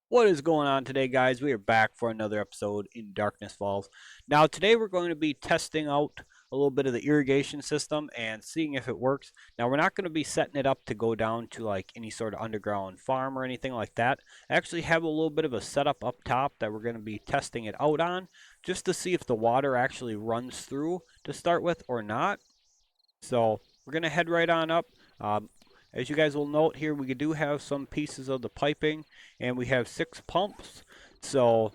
What is going on today, guys? We are back for another episode in Darkness Falls. Now, today we're going to be testing out a little bit of the irrigation system and seeing if it works. Now, we're not going to be setting it up to go down to like any sort of underground farm or anything like that. I actually have a little bit of a setup up top that we're going to be testing it out on just to see if the water actually runs through to start with or not. So, we're going to head right on up. Um, as you guys will note here, we do have some pieces of the piping, and we have 6 pumps. So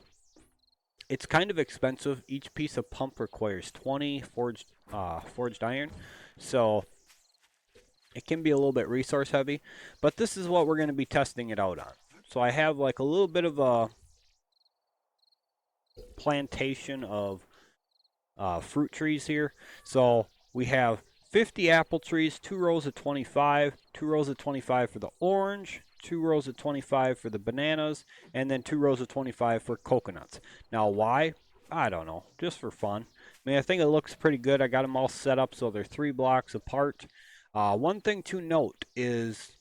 it's kind of expensive. Each piece of pump requires 20 forged iron, so it can be a little bit resource heavy. But this is what we're going to be testing it out on. So I have like a little bit of a plantation of fruit trees here. So we have 50 apple trees, 2 rows of 25, 2 rows of 25 for the orange, 2 rows of 25 for the bananas, and then 2 rows of 25 for coconuts. Now, why? I don't know, just for fun. I mean, I think it looks pretty good. I got them all set up so they're 3 blocks apart. One thing to note is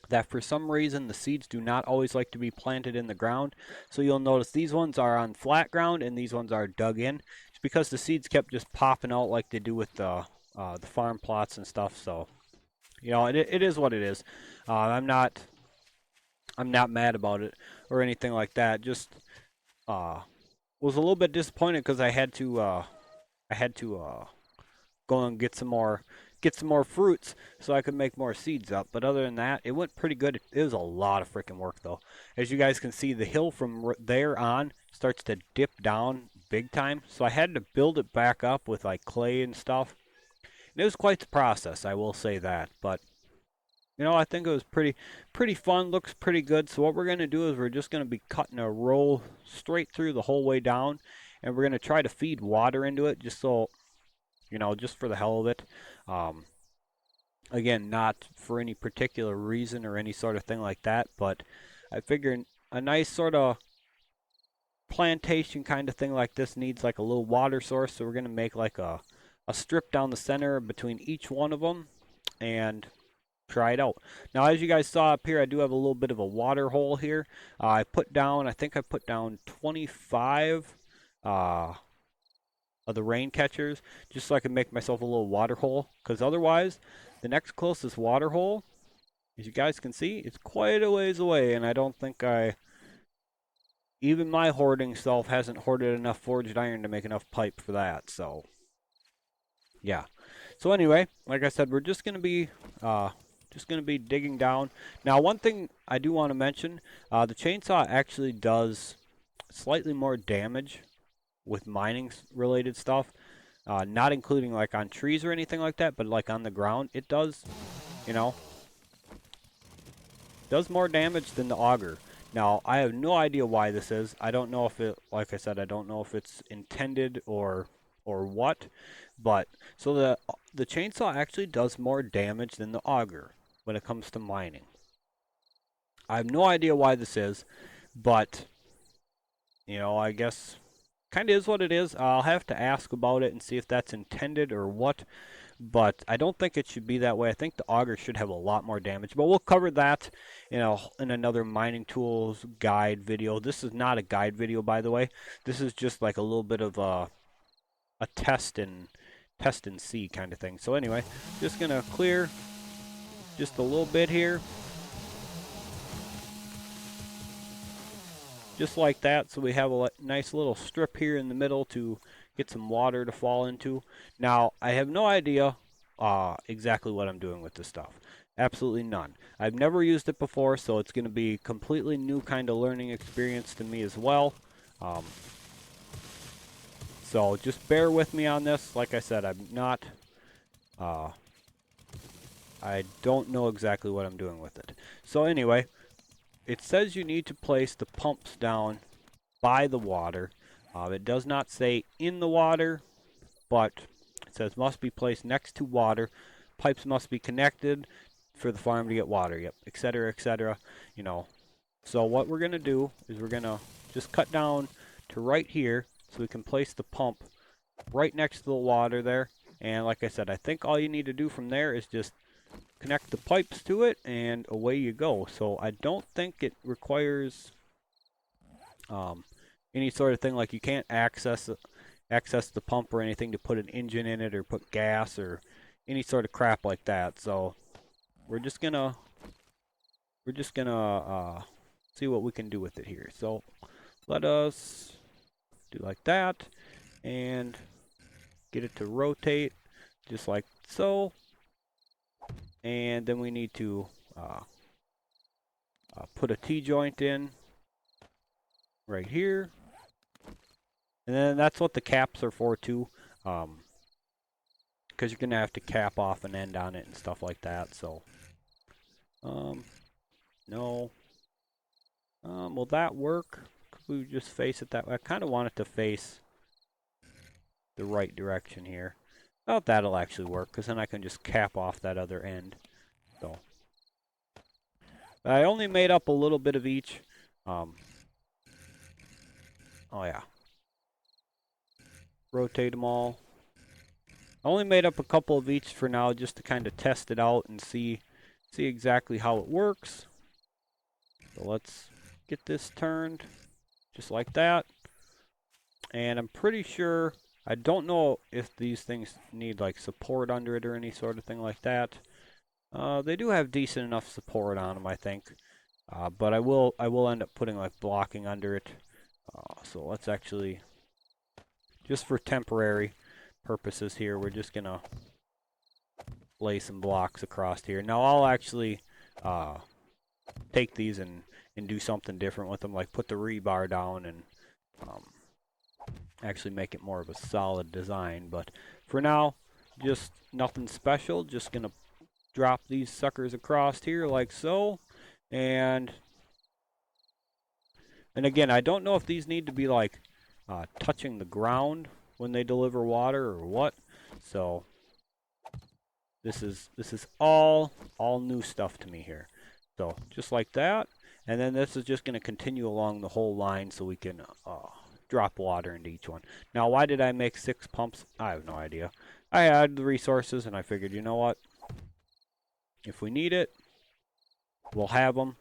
that for some reason the seeds do not always like to be planted in the ground. So you'll notice these ones are on flat ground and these ones are dug in. It's because the seeds kept just popping out like they do with the farm plots and stuff. So it is what it is. I'm not mad about it or anything like that. Just was a little bit disappointed because I had to go and get some more fruits so I could make more seeds up. But other than that, it went pretty good. It was a lot of freaking work though. As you guys can see, the hill from there on starts to dip down big time. So I had to build it back up with like clay and stuff. And it was quite the process, I will say that. But I think it was pretty fun. Looks pretty good. So what we're gonna do is we're just gonna be cutting a row straight through the whole way down, and we're gonna try to feed water into it just so just for the hell of it. Um, Again, not for any particular reason or any sort of thing like that, but I figured a nice sort of plantation kind of thing like this needs like a little water source, so we're going to make like a strip down the center between each one of them and try it out. Now, as you guys saw up here, I do have a little bit of a water hole here. I think I put down 25 uh, of the rain catchers just so I can make myself a little water hole, because otherwise the next closest water hole, as you guys can see, it's quite a ways away, and I don't think even my hoarding self hasn't hoarded enough forged iron to make enough pipe for that. So yeah. So anyway, like I said, we're just gonna be digging down. Now, one thing I do want to mention, the chainsaw actually does slightly more damage with mining related stuff, not including like on trees or anything like that, but like on the ground, it you know, does more damage than the auger. Now, I have no idea why this is. I don't know if it, like I said, I don't know if it's intended or what, but so the chainsaw actually does more damage than the auger when it comes to mining. I have no idea why this is, but I guess kind of is what it is. I'll have to ask about it and see if that's intended or what, but I don't think it should be that way. I think the auger should have a lot more damage, but we'll cover that in another mining tools guide video. This is not a guide video, by the way. This is just like a little bit of a test and see kind of thing. So anyway, just gonna clear just a little bit here, just like that, so we have a nice little strip here in the middle to get some water to fall into. Now, I have no idea exactly what I'm doing with this stuff. Absolutely none. I've never used it before, so it's going to be completely new kind of learning experience to me as well. Um, so just bear with me on this. Like I said, uh, I don't know exactly what I'm doing with it. So anyway, it says you need to place the pumps down by the water. It does not say in the water, but it says must be placed next to water. Pipes must be connected for the farm to get water. Yep, etc., etc. So what we're gonna do is we're gonna just cut down to right here so we can place the pump right next to the water there. And like I said, I think all you need to do from there is just connect the pipes to it and away you go. So I don't think it requires Um, any sort of thing, like you can't access the pump or anything to put an engine in it or put gas or any sort of crap like that. So we're just gonna see what we can do with it here. So let us do like that and get it to rotate just like so. And then we need to put a T-joint in right here. And then that's what the caps are for too. Because you're going to have to cap off an end on it and stuff like that. So, no. Will that work? Could we just face it that way? I kind of want it to face the right direction here. Oh, that'll actually work, because then I can just cap off that other end. So, I only made up a little bit of each. Oh yeah. Rotate them all. I only made up a couple of each for now, just to kind of test it out and see exactly how it works. So let's get this turned just like that. And I'm pretty sure, I don't know if these things need like support under it or any sort of thing like that. They do have decent enough support on them, I think. But I will end up putting like blocking under it. So let's actually, just for temporary purposes here, we're just gonna lay some blocks across here. Now I'll actually take these and do something different with them, like put the rebar down and actually make it more of a solid design. But for now, just nothing special. Just gonna drop these suckers across here like so. And again, I don't know if these need to be like touching the ground when they deliver water or what. So this is all new stuff to me here. So just like that, and then this is just going to continue along the whole line so we can drop water into each one. Now, why did I make 6 pumps? I have no idea. I had the resources, and I figured, you know what? If we need it, we'll have them.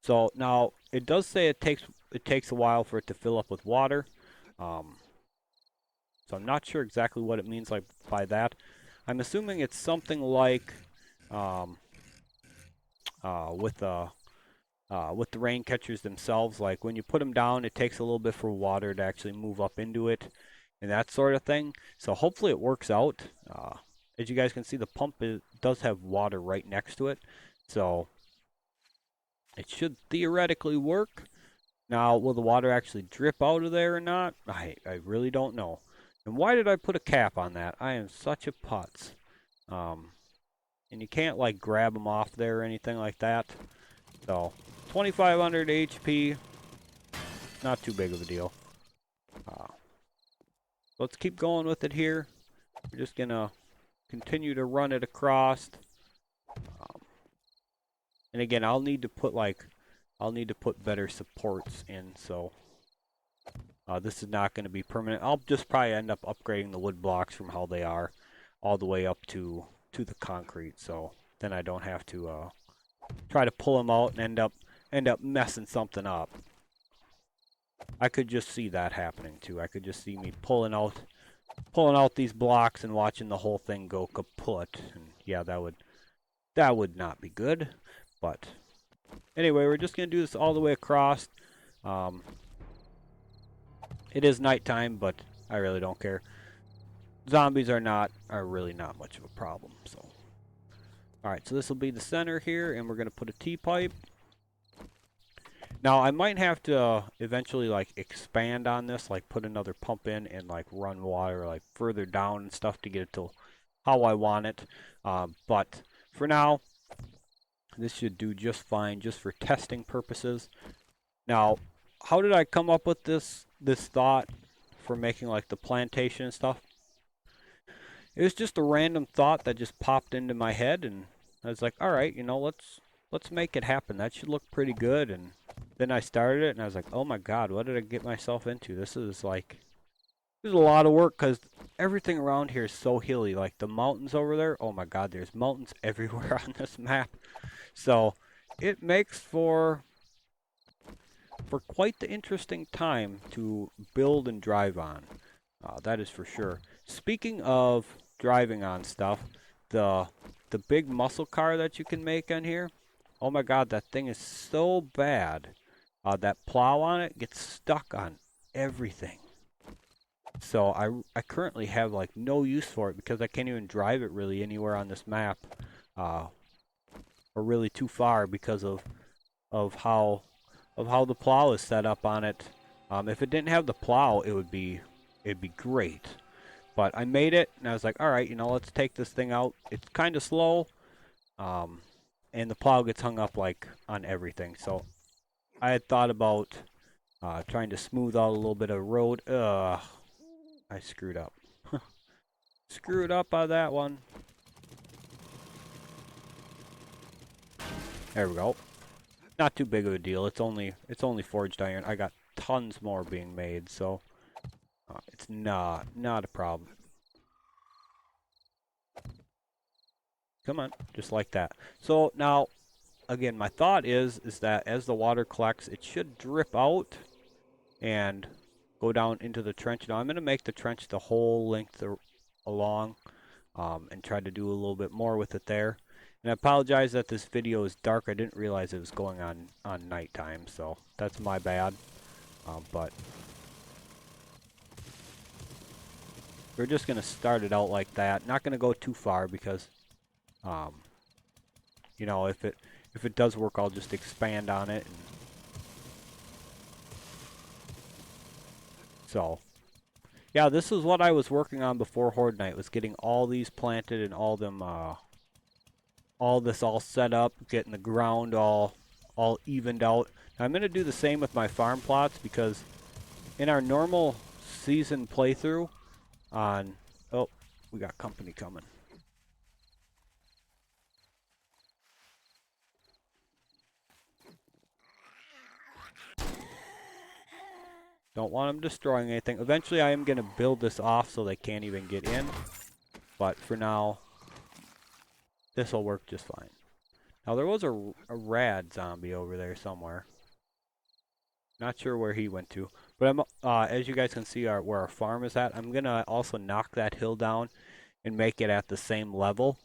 So now it does say it takes a while for it to fill up with water. So I'm not sure exactly what it means like by that. I'm assuming it's something like with the rain catchers themselves. Like when you put them down, it takes a little bit for water to actually move up into it, and that sort of thing. So hopefully it works out. As you guys can see, the pump does have water right next to it, so it should theoretically work. Now, will the water actually drip out of there or not? I really don't know. And why did I put a cap on that? I am such a putz. And you can't like grab them off there or anything like that. So 2500 HP, not too big of a deal. Let's keep going with it here. We're just gonna continue to run it across. And again, I'll need to put better supports in. So this is not going to be permanent. I'll just probably end up upgrading the wood blocks from how they are all the way up to the concrete. So then I don't have to try to pull them out and end up messing something up. I could just see that happening too. I could just see me pulling out these blocks and watching the whole thing go kaput. And yeah, that would not be good. But anyway, we're just going to do this all the way across. It is nighttime, but I really don't care. Zombies are really not much of a problem. So, all right, so this will be the center here, and we're going to put a T-pipe. Now, I might have to eventually like expand on this, like put another pump in and like run water like further down and stuff to get it to how I want it. But for now, this should do just fine, just for testing purposes. Now, how did I come up with this thought for making like the plantation and stuff? It was just a random thought that just popped into my head, and I was like, all right, you know, let's make it happen. That should look pretty good. And then I started it, and I was like, oh my god, what did I get myself into? This is a lot of work, because everything around here is so hilly. Like the mountains over there, oh my god, there's mountains everywhere on this map. So it makes for for quite the interesting time to build and drive on. That is for sure. Speaking of driving on stuff, the the big muscle car that you can make on here, oh my god, that thing is so bad. That plow on it gets stuck on everything. So I currently have like no use for it because I can't even drive it really anywhere on this map, uh, or really too far because of how the plow is set up on it. If it didn't have the plow, it'd be great. But I made it, and I was like, all right, let's take this thing out. It's kind of slow, um, and the plow gets hung up like on everything. So I had thought about trying to smooth out a little bit of road. I screwed up. Screwed up on that one. There we go. Not too big of a deal. It's only forged iron. I got tons more being made, so it's not a problem. Come on, just like that. So now, again, my thought is that as the water collects, it should drip out and go down into the trench. Now I'm going to make the trench the whole length along, and try to do a little bit more with it there. And I apologize that this video is dark. I didn't realize it was going on nighttime, so that's my bad. But we're just going to start it out like that. Not going to go too far because, if it does work, I'll just expand on it. And so, yeah, this is what I was working on before Horde Night, was getting all these planted and all them, all this all set up, getting the ground all evened out. Now, I'm going to do the same with my farm plots because in our normal season playthrough on... Oh, we got company coming. Don't want them destroying anything. Eventually, I am going to build this off so they can't even get in. But for now, this will work just fine. Now, there was a rad zombie over there somewhere. Not sure where he went to. But I'm, as you guys can see where our farm is at, I'm going to also knock that hill down and make it at the same level.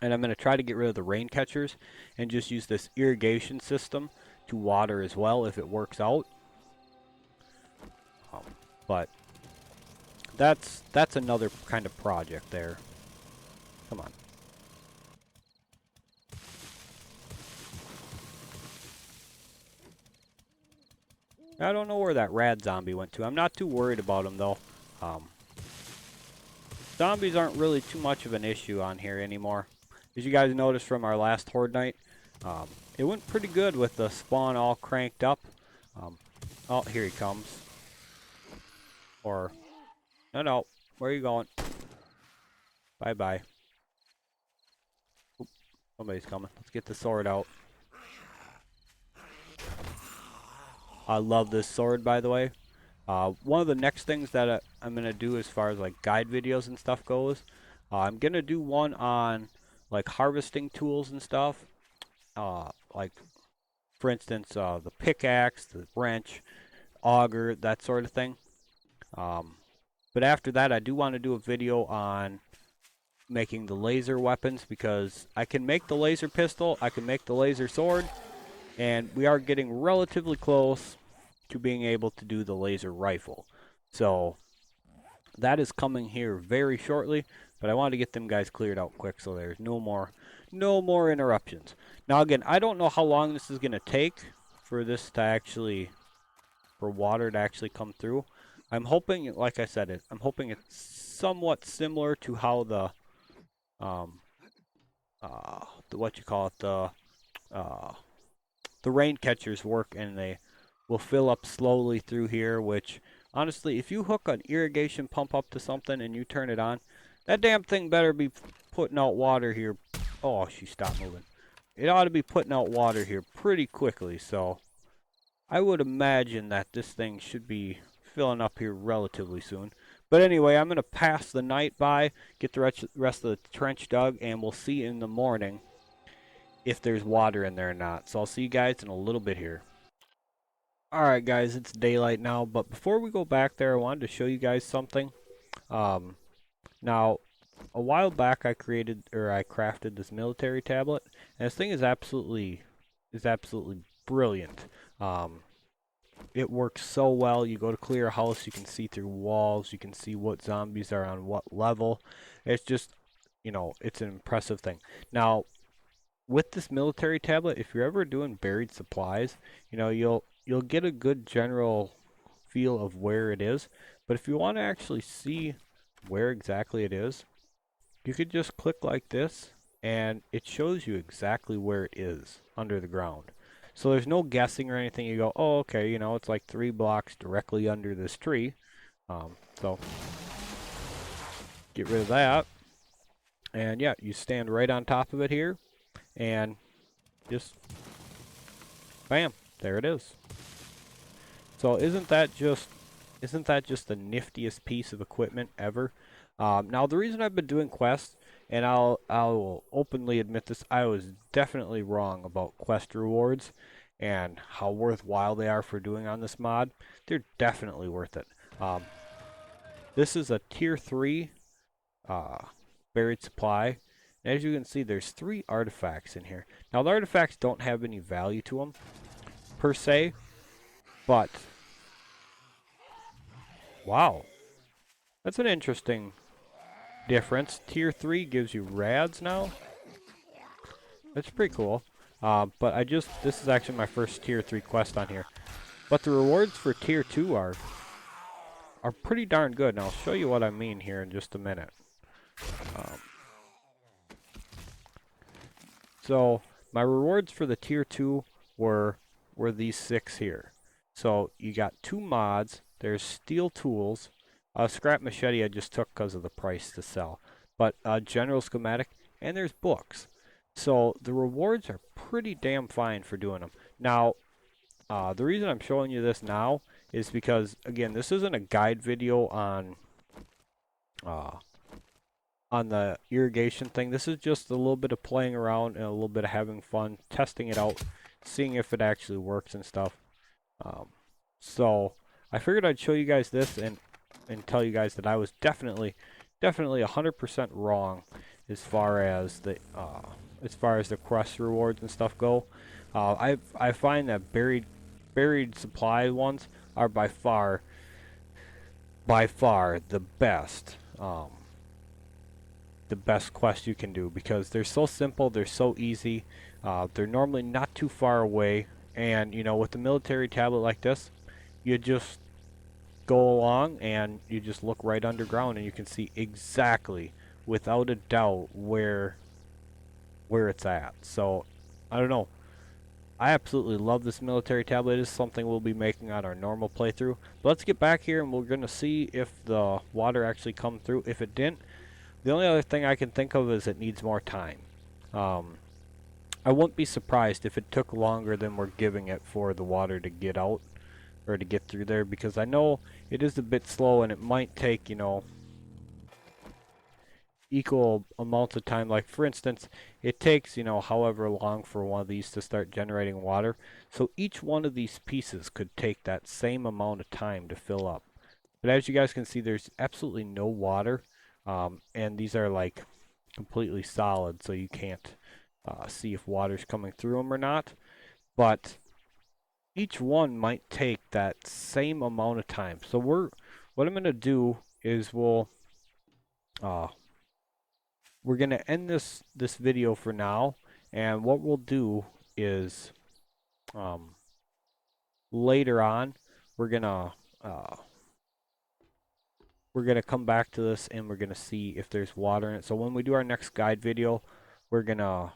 And I'm going to try to get rid of the rain catchers and just use this irrigation system to water as well if it works out. But that's another kind of project there. Come on. I don't know where that rad zombie went to. I'm not too worried about him though. Zombies aren't really too much of an issue on here anymore. As you guys noticed from our last Horde Night, it went pretty good with the spawn all cranked up. Oh, here he comes. Or, no, where are you going? Bye-bye. Somebody's coming. Let's get the sword out. I love this sword, by the way. One of the next things that I'm going to do as far as like guide videos and stuff goes, I'm going to do one on like harvesting tools and stuff. Like, for instance, the pickaxe, the wrench, auger, that sort of thing. But after that, I do want to do a video on making the laser weapons because I can make the laser pistol, I can make the laser sword, and we are getting relatively close to being able to do the laser rifle. So that is coming here very shortly, but I want to get them guys cleared out quick so there's no more interruptions. Now again, I don't know how long this is going to take for this to actually, for water to actually come through. I'm hoping, like I said, I'm hoping it's somewhat similar to how the what you call it, the rain catchers work, and they will fill up slowly through here, which honestly, if you hook an irrigation pump up to something and you turn it on, that damn thing better be putting out water here. Oh, she stopped moving. It ought to be putting out water here pretty quickly, so I would imagine that this thing should be filling up here relatively soon. But anyway, I'm going to pass the night by, get the rest of the trench dug, and we'll see in the morning if there's water in there or not. So I'll see you guys in a little bit here. Alright guys, it's daylight now, but before we go back there, I wanted to show you guys something. Um, Now, a while back I crafted this military tablet, and this thing is absolutely brilliant. Um, it works so well. You go to clear a house, you can see through walls, you can see what zombies are on what level. It's just, it's an impressive thing. Now, with this military tablet, if you're ever doing buried supplies, you'll get a good general feel of where it is. But if you want to actually see where exactly it is, you could just click like this and it shows you exactly where it is under the ground. So there's no guessing or anything. You go, oh, okay, it's like 3 blocks directly under this tree. So get rid of that. And yeah, you stand right on top of it here and just bam, there it is. So isn't that just the niftiest piece of equipment ever? Now the reason I've been doing quests, and I'll openly admit this, I was definitely wrong about quest rewards and how worthwhile they are for doing on this mod. They're definitely worth it. Um, this is a tier 3 uh, buried supply. And as you can see, there's 3 artifacts in here. Now the artifacts don't have any value to them per se, but wow, that's an interesting difference. Tier 3 gives you rads now. That's pretty cool. But this is actually my first tier 3 quest on here. But the rewards for tier 2 are pretty darn good. And I'll show you what I mean here in just a minute. Um, so my rewards for the tier 2 were these 6 here. So you got 2 mods. There's steel tools. Scrap machete I just took because of the price to sell. But general schematic, and there's books. So the rewards are pretty damn fine for doing them. Now, the reason I'm showing you this now is because, again, this isn't a guide video uh, on the irrigation thing. This is just a little bit of playing around and a little bit of having fun, testing it out, seeing if it actually works and stuff. Um, so I figured I'd show you guys this and tell you guys that I was definitely 100% wrong as far as the quest rewards and stuff go. I find that buried supply ones are by far the best. The best quest you can do because they're so simple, they're so easy, they're normally not too far away, and with the military tablet like this, you just go along and you just look right underground and you can see exactly, without a doubt, where it's at. So I don't know, I absolutely love this military tablet. It is something we'll be making on our normal playthrough. But let's get back here and we're going to see if the water actually come through. If it didn't, the only other thing I can think of is it needs more time. I wouldn't be surprised if it took longer than we're giving it for the water to get out or to get through there, because I know it is a bit slow and it might take, equal amounts of time. Like for instance, it takes, however long for one of these to start generating water. So each one of these pieces could take that same amount of time to fill up. But as you guys can see, there's absolutely no water. And these are like completely solid, so you can't see if water's coming through them or not. But each one might take that same amount of time. So what I'm gonna do is uh, we're gonna end this video for now, and what we'll do is um, later on we're gonna uh, come back to this and we're gonna see if there's water in it. So when we do our next guide video, we're gonna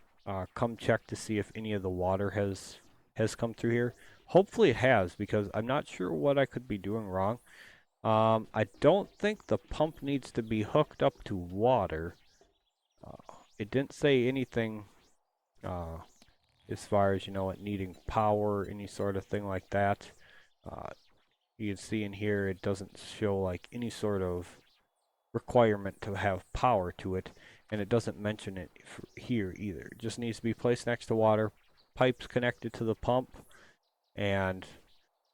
come check to see if any of the water has come through here. Hopefully it has, because I'm not sure what I could be doing wrong. I don't think the pump needs to be hooked up to water. It didn't say anything as far as, it needing power or any sort of thing like that. You can see in here it doesn't show like any sort of requirement to have power to it, and it doesn't mention it here either. It just needs to be placed next to water, pipes connected to the pump, and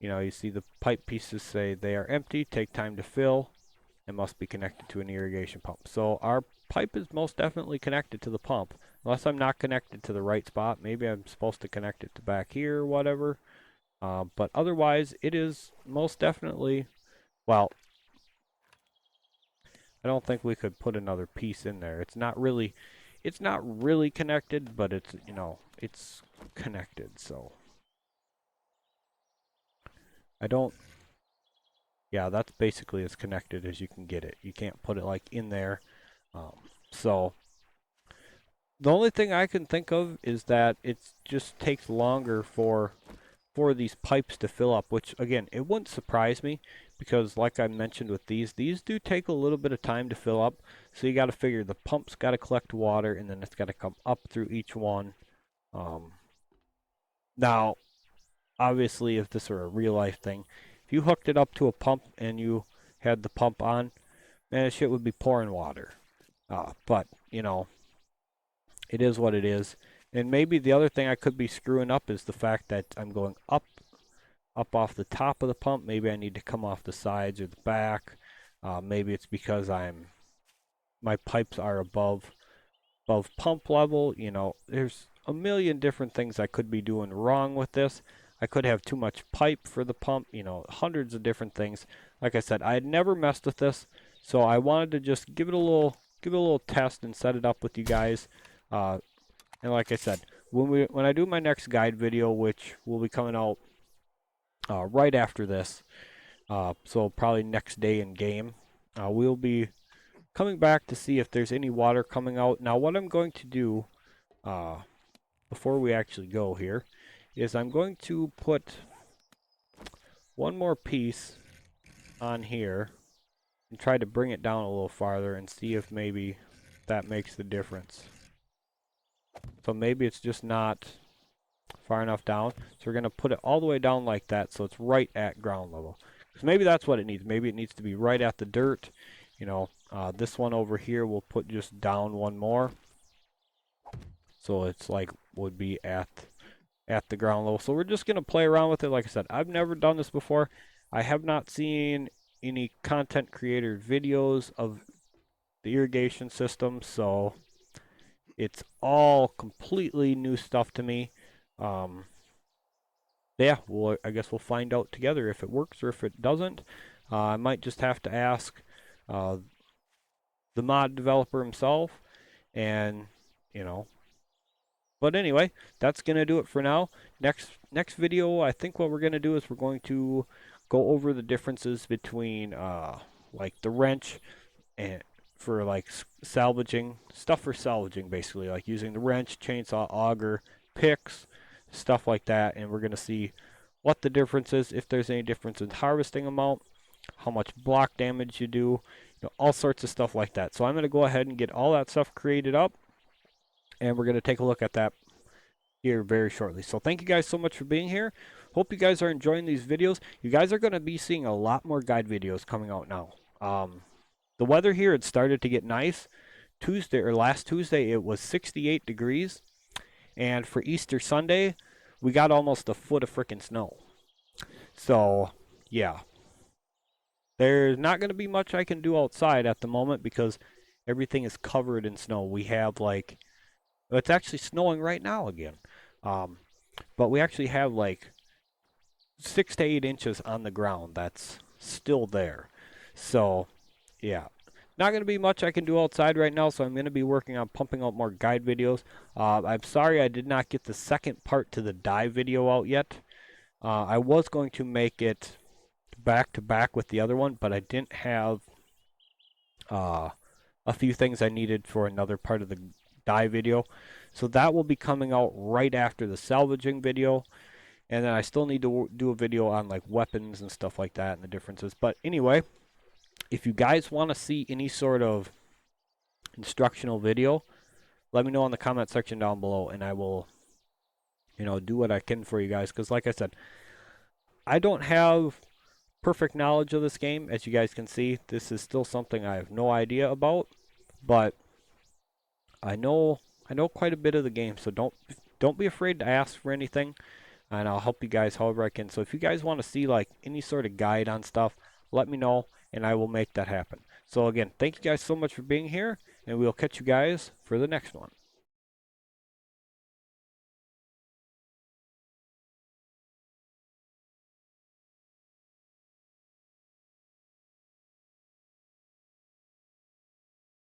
You know, you see the pipe pieces say they are empty, take time to fill, and must be connected to an irrigation pump. So our pipe is most definitely connected to the pump. Unless I'm not connected to the right spot. Maybe I'm supposed to connect it to back here or whatever. But otherwise, it is most definitely, well, I don't think we could put another piece in there. It's not really connected, but it's, you know, it's connected. So I don't, yeah, that's basically as connected as you can get it. You can't put it like in there. Um, so the only thing I can think of is that it just takes longer for these pipes to fill up, which again, it wouldn't surprise me because like I mentioned with these do take a little bit of time to fill up. So you got to figure the pump's got to collect water and then it's got to come up through each one. Um, Now, obviously, if this were a real life thing, if you hooked it up to a pump and you had the pump on, man, that shit would be pouring water. But you know, it is what it is. And maybe the other thing I could be screwing up is the fact that I'm going up off the top of the pump. Maybe I need to come off the sides or the back. Maybe it's because my pipes are above pump level. You know, there's a million different things I could be doing wrong with this. I could have too much pipe for the pump. You know, hundreds of different things. Like I said, I had never messed with this, so I wanted to just give it a little test and set it up with you guys. Uh, and like I said, when I do my next guide video, which will be coming out right after this, so probably next day in game, we'll be coming back to see if there's any water coming out. Now, what I'm going to do uh, before we actually go here is I'm going to put one more piece on here and try to bring it down a little farther and see if maybe that makes the difference. So maybe it's just not far enough down. So we're going to put it all the way down like that so it's right at ground level. So maybe that's what it needs. Maybe it needs to be right at the dirt. You know, this one over here we'll put just down one more. So it's like would be at the ground level. So we're just going to play around with it. Like I said, I've never done this before. I have not seen any content creator videos of the irrigation system, so it's all completely new stuff to me. Yeah, well, I guess we'll find out together if it works or if it doesn't. I might just have to ask the mod developer himself, and you know. But anyway, that's gonna do it for now. Next video, I think what we're gonna do is we're going to go over the differences between like the wrench and for like salvaging stuff for salvaging, basically like using the wrench, chainsaw, auger, picks, stuff like that, and we're gonna see what the difference is, if there's any difference in harvesting amount, how much block damage you do, you know, all sorts of stuff like that. So I'm gonna go ahead and get all that stuff created up, and we're gonna take a look at that here very shortly. So thank you guys so much for being here. Hope you guys are enjoying these videos. You guys are going to be seeing a lot more guide videos coming out now. The weather here had started to get nice. Last Tuesday it was 68 degrees, and for Easter Sunday we got almost a foot of freaking snow. So yeah, there's not going to be much I can do outside at the moment because everything is covered in snow. We have like, it's actually snowing right now again. But we actually have like 6 to 8 inches on the ground that's still there. So, yeah. Not going to be much I can do outside right now, so I'm going to be working on pumping out more guide videos. I'm sorry I did not get the second part to the dive video out yet. I was going to make it back to back with the other one, but I didn't have a few things I needed for another part of the dive video. So that will be coming out right after the salvaging video. And then I still need to do a video on like weapons and stuff like that and the differences. But anyway, if you guys want to see any sort of instructional video, let me know in the comment section down below and I will, you know, do what I can for you guys. Because like I said, I don't have perfect knowledge of this game. As you guys can see, this is still something I have no idea about. But I know quite a bit of the game, so don't be afraid to ask for anything. and I'll help you guys however I can. So if you guys want to see like any sort of guide on stuff, let me know and I will make that happen. So again, thank you guys so much for being here, and we'll catch you guys for the next one.